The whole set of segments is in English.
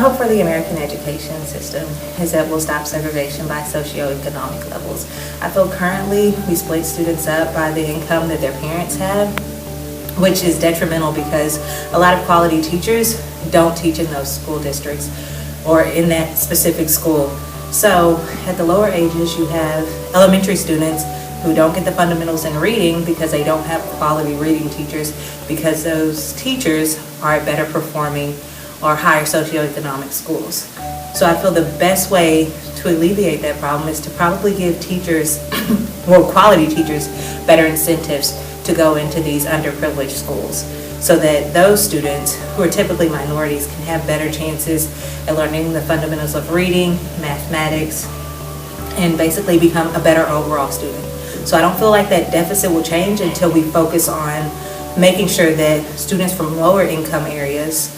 hope for the American education system is that we'll stop segregation by socioeconomic levels. I feel currently we split students up by the income that their parents have, which is detrimental because a lot of quality teachers don't teach in those school districts or in that specific school. So at the lower ages, you have elementary students who don't get the fundamentals in reading because they don't have quality reading teachers, because those teachers are at better performing or higher socioeconomic schools. So I feel the best way to alleviate that problem is to probably give teachers, well, quality teachers, better incentives to go into these underprivileged schools, so that those students who are typically minorities can have better chances at learning the fundamentals of reading, mathematics, and basically become a better overall student. So I don't feel like that deficit will change until we focus on making sure that students from lower income areas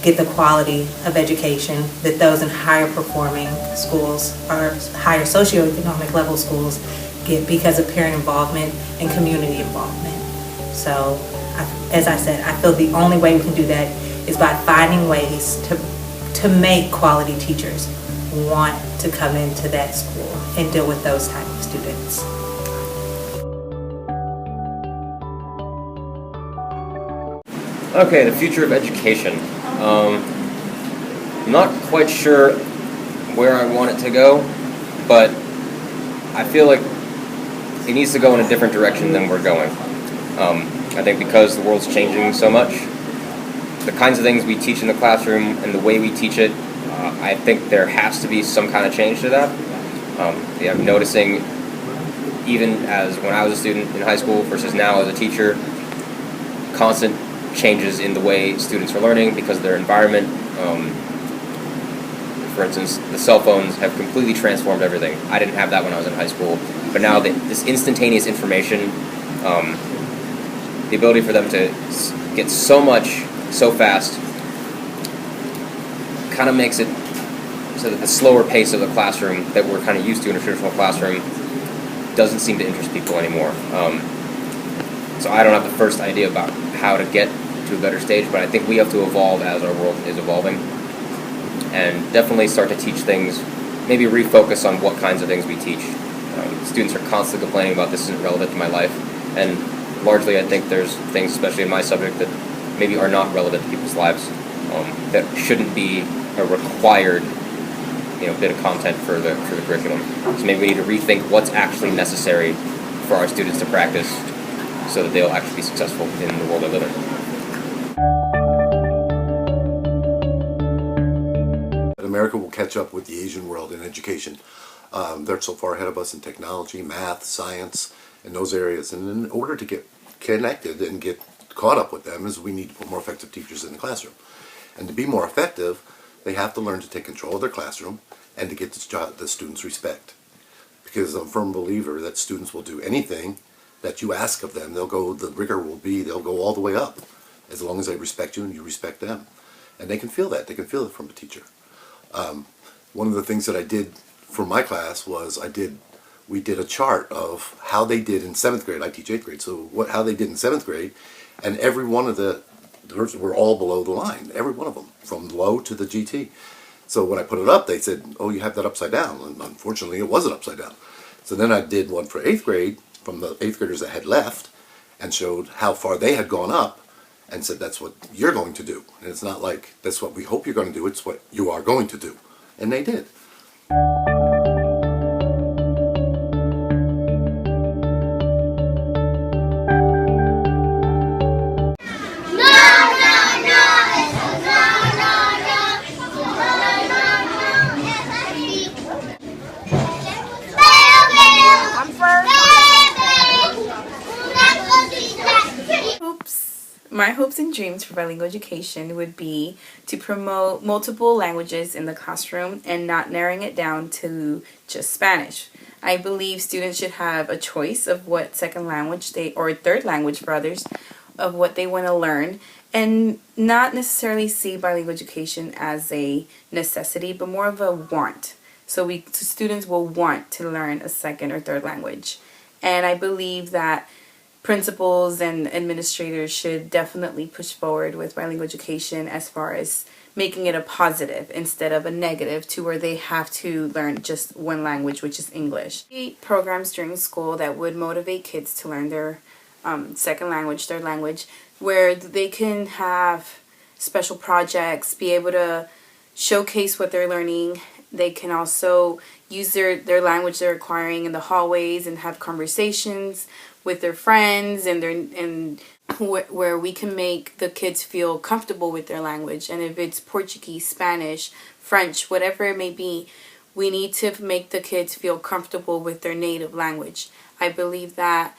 get the quality of education that those in higher performing schools or higher socioeconomic level schools get because of parent involvement and community involvement. So, as I said, I feel the only way we can do that is by finding ways to make quality teachers want to come into that school and deal with those type of students. Okay, the future of education. I'm not quite sure where I want it to go, but I feel like it needs to go in a different direction than we're going. I think because the world's changing so much, the kinds of things we teach in the classroom and the way we teach it, I think there has to be some kind of change to that. I'm noticing, even as when I was a student in high school versus now as a teacher, constant changes in the way students are learning because of their environment. For instance, the cell phones have completely transformed everything. I didn't have that when I was in high school, but now this instantaneous information, the ability for them to get so much so fast, kind of makes it so that the slower pace of the classroom that we're kind of used to in a traditional classroom doesn't seem to interest people anymore. So I don't have the first idea about how to get to a better stage, but I think we have to evolve as our world is evolving, and definitely start to teach things, maybe refocus on what kinds of things we teach. Students are constantly complaining about this isn't relevant to my life, and largely I think there's things, especially in my subject, that maybe are not relevant to people's lives, that shouldn't be a required bit of content for the curriculum. So maybe we need to rethink what's actually necessary for our students to practice so that they'll actually be successful in the world they live in. America will catch up with the Asian world in education. They're so far ahead of us in technology, math, science, in those areas. And in order to get connected and get caught up with them, is we need to put more effective teachers in the classroom. And to be more effective, they have to learn to take control of their classroom and to get the students' respect. Because I'm a firm believer that students will do anything that you ask of them. The rigor will be, they'll go all the way up, as long as they respect you and you respect them. And they can feel that. They can feel it from a teacher. One of the things that I did for my class was we did a chart of how they did in 7th grade. I teach 8th grade, so how they did in 7th grade, and every one of the were all below the line, every one of them, from low to the GT. So when I put it up, they said, "Oh, you have that upside down," and unfortunately it wasn't upside down. So then I did one for 8th grade, from the 8th graders that had left, and showed how far they had gone up, and said, "That's what you're going to do." And it's not like, "That's what we hope you're going to do," it's what you are going to do. And they did. My hopes and dreams for bilingual education would be to promote multiple languages in the classroom and not narrowing it down to just Spanish. I believe students should have a choice of what second language or third language for others, of what they want to learn, and not necessarily see bilingual education as a necessity, but more of a want. So students will want to learn a second or third language. And I believe that principals and administrators should definitely push forward with bilingual education as far as making it a positive instead of a negative, to where they have to learn just one language, which is English. Programs during school that would motivate kids to learn their second language, third language, where they can have special projects, be able to showcase what they're learning. They can also use their language they're acquiring in the hallways and have conversations with their friends, and where we can make the kids feel comfortable with their language. And if it's Portuguese, Spanish, French, whatever it may be, we need to make the kids feel comfortable with their native language. I believe that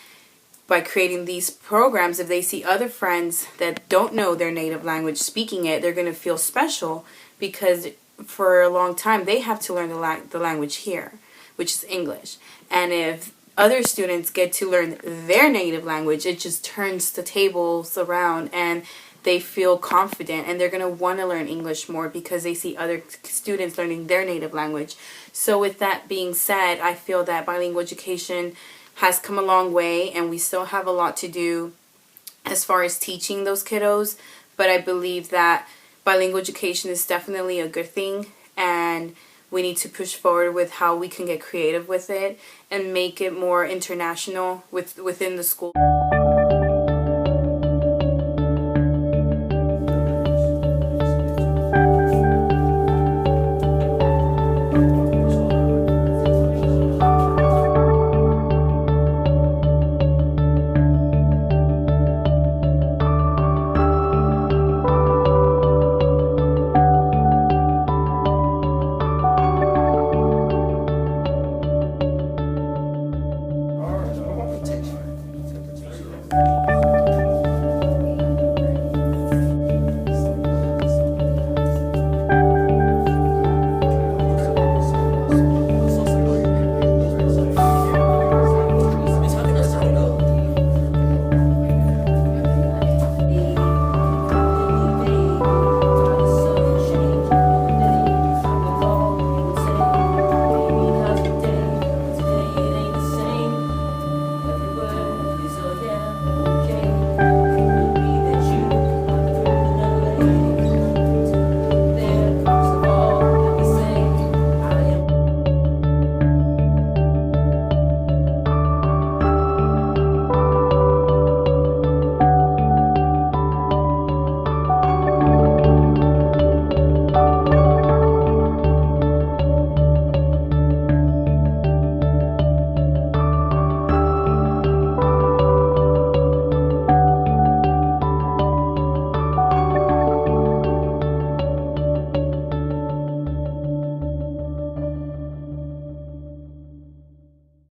by creating these programs, if they see other friends that don't know their native language speaking it, they're going to feel special, because for a long time they have to learn the language here, which is English. And if other students get to learn their native language, it just turns the tables around, and they feel confident, and they're going to want to learn English more because they see other students learning their native language. So with that being said, I feel that bilingual education has come a long way, and we still have a lot to do as far as teaching those kiddos, but I believe that bilingual education is definitely a good thing, and we need to push forward with how we can get creative with it and make it more international within the school.